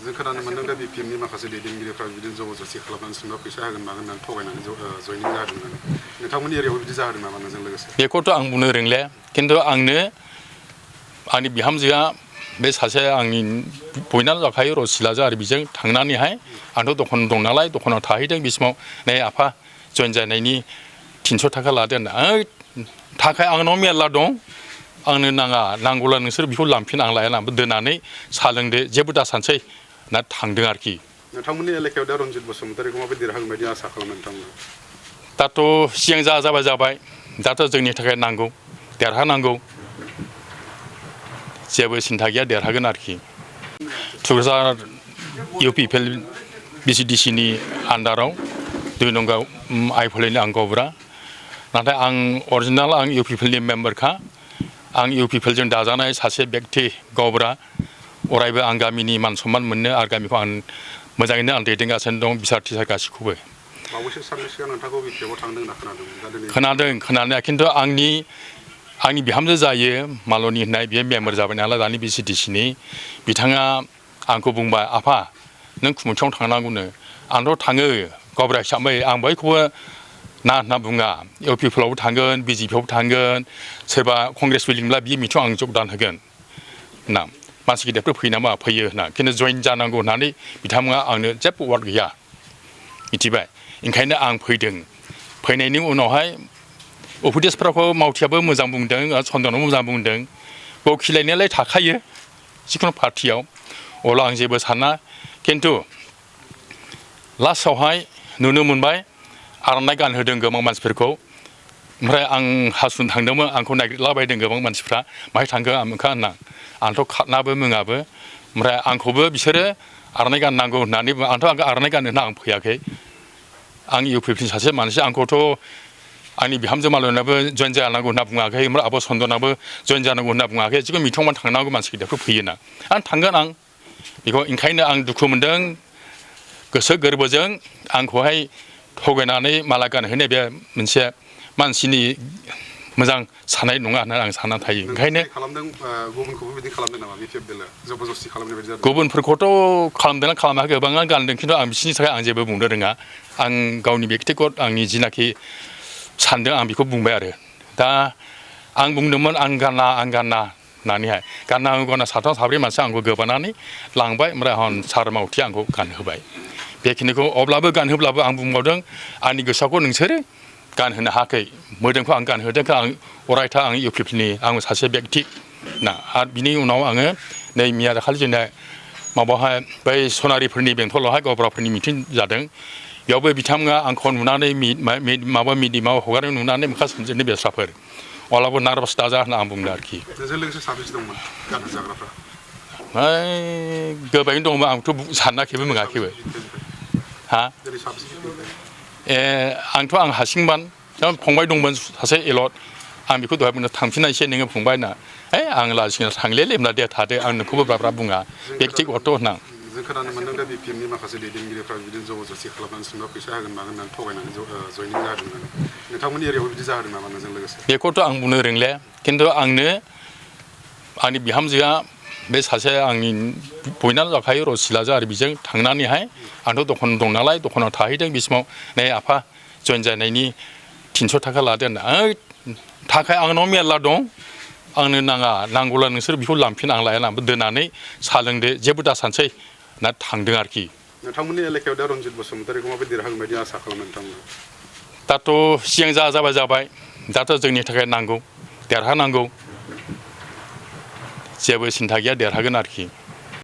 जों खोनानो मोनदों दा बिपिएमनि माखासे दैदेनगिरिफ्रा बिदिनो जबरदस्ति खालामनानै सोरबा फैसा होगोन मागोन होननानै थगायनानै जयनिं जादों होननानै नोंथांमोननि एरियायावबो बिदि जादों नामा नोंजों लोगोसे? बेखौथ' आं बुंनो रोंले खिन्थु आंनि बिहामजोआ बे सासे आंनि बयनाबो जाखायो रसिलाजो आरो बिजों थांनानैहाय आंथ' दखान दं नालाय दखानाव थाहैदों बे समाव नै आफा जइन जानायनि 300 थाखा लादो होनना ओइ थाखाया आंनाव मेरला दं आंनो नाङा नांगौला नोंसोर बेखौ लांफिन आं लाया लांबो दोननानै साहा लोंदो जेबो दासानसै ना थांदों आरोखि। नोंथांमोननि एलेकायाव दा रन्जित बसुमतारीखौ माबायदि देरहागोन बायदि आसा खालामो नोंथांमोना? दाथ' सिगां जाबाय दाथ' जोंनि थाखाय नांगौ देरहानांगौ जेबो सिन्था गैया देरहागोन आरोखि। थुक्राझार इउपिपिएल बिसिडिसिनि आन्दाराव 2 नंगाव आइफवालिनि आं गब्रा नाथाय आं अरिजिनाल आं इउपिपिएलनि मेम्बारखा आं इउपिपिएलजों दाजानाय सासे बेक्ति गब्रा अरायबो आं गामिनि मान सन्मान मोननो आरो गामिखौ आं मोजाङैनो आं दैदेनगासिनो दं बिसार टिचार गासिखौबो। बावैसो साननै सिगां नोंथांखौ बिपिएफआव थांदों होनना खोनादों खोनानाया खिन्थु आंनि बिहामजो जायो मालनि होननाय बियो मेम्बार जाबाय नालाय दानि बिसिडिसिनि बिथाङा आंखौ बुंबाय आफा नों खुमिथियाव थांनांगौनो आंथ' थाङो गब्रा हिसाबै आं बयखौबो ना होनना बुङा इउपिपिएलआवबो थांगोन बिजेपिआवबो थांगोन सोरबा कंग्रेस लिंब्ला बि मिथिङाव आं जगदान होगोन होनना मानसि गिदिरफोर फैयो नामा फैयो होनना खिन्थु जइन जानांगौ होननानै बिथांमोना आंनो जेबो वार्ड गैया मिथिबाय ओंखायनो आं फैदों। फैनायनि उनावहाय उपदेशफोरखौ मावथियाबो मोजां बुंदों चन्दनाबो मोजां बुंदों बखिलायनायालाय थाखायो जिखुनु पार्टियाव अब्ला आं जेबो साना खिन्थु लास्टआवहाय नुनो मोनबाय आर'नाइ गानहोदों गोबां मानसिफोरखौ ओमफ्राय आं हासुनो थांदोंमोन आंखौ नागिरलाबायदों गोबां मानसिफ्रा माहाय थांखो आमोखा होनना आंथ' खारनाबो मुङाबो ओमफ्राय आंखौबो बिसोरो आर'नाइ गाननांगौ होननानै आंथ' आर'नाइ गाननो होनना आं फैयाखै आं इउपिपिएलनि सासे मानसि आंखौथ' आंनि बिहामजो मालायनाबो जइन जानांगौ होनना बुङाखै ओमफ्राय आब' चन्दनाबो जइन जानांगौ होनना बुङाखै जिखुनु मिथिङाव थांनांगौ मानसि गिदिरफोर फैयोना आं थांगोन आं बेखौ ओंखायनो आं दुखु मोनदों गोसो गोरबोजों आंखौहाय थगायनानै माला गानहोनाय बे मोनसे मानसिनि मोजां साननाय नङा होननानै आं साननानै थायो ओंखायनो गुबुनखौबो बिदि खालामदों नामा बिपिएफआ जबरदस्ति खालामनाय बायदि जादों? गुबुनफोरखौथ' खालामदोंना खालामाखै गोबाङा गानदों खिन्थु आं बिसोरनि थाखाय आं जेबो बुंनो रोङा आं गावनि बेक्तिगत आंनि जिनाखि सानदों आं बेखौ बुंबाय आरो दा आं बुंदोंमोन आं गाना होननानैहाय गानना साथाम साब्रै मानसि आंखौ गोबानानै लांबाय ओमफ्राय सार मावथिया आंखौ गानहोबाय बेखिनिखौ अब्लाबो गानहोब्लाबो आं बुंबावदों आंनि गोसोखौ नोंसोरो गानहोनो हायाखै मोदोमखौ आं गानहोदों आं अरायथा आं इउपिपिएलनि आं सासे बेक्ति ना आरो बिनि उनाव आङो नै मैया दाखालि जोंना माबाहाय बै सनारिफोरनि बेंथलावहाय गब्राफोरनि मिथिं जादों बेयावबो बिथांमोना आंखौ नुनानै मिडियामाव हगारनाय नुनानै मोखां सोमजिनो बेस्राफोर अब्लाबो नार्भास दाजा होनना आं बुंदों आरोखि। नोंजों लोगोसे साबेसे दंमोन गानहोजाग्राफ्रा? गोबाङैनो दंमोन आंथ' सानाखैबो मोनाखैबो हा आंथ' आं हारसिंमोन फंबाय दंमोन सासे एलट आं बेखौ दहाय बुंनो थांफिननायसै नोङो फंबाय होनना आं लाजिना थांलेलै होनना दे थादो आं नोंखौबो ब्रा बुङा बेक्तिगत होनना जों खोनानो मोनदों दा बिपिएमनि माखासे दैदेनगिरिफ्रा बिदिनो जबरदस्ति खालामनानै सोरबा फैसा होगोन मागोन होननानै थगायनानै जयनिं जादों होननानै नोंथांमोननि एरियायावबो बिदि जादों नामा नोंजों लोगोसे? बेखौथ' आं बुंनो रोंले खिन्थु आंनि बिहामजोआ बे सासे आंनि बयनाबो जाखायो रसिलाजो आरो बिजों थांनानैहाय आंथ' दखान दं नालाय दखानाव थाहैदों बे समाव नै आफा जइन जानायनि 300 थाखा लादो होनना ओइ थाखाया आंनाव मेरला दं आंनो नाङा नांगौला नोंसोर बेखौ लांफिन आं लाया लांबो दोननानै साहा लोंदो जेबो दासानसै ना थांदों आरोखि। नोंथांमोननि एलेकायाव दा रन्जित बसुमतारीखौ माबायदि देरहागोन बायदि आसा खालामो नोंथांमोना? दाथ' सिगां जाबाय दाथ' जोंनि थाखाय नांगौ देरहानांगौ जेबो सिन्था गैया देरहागोन आरोखि।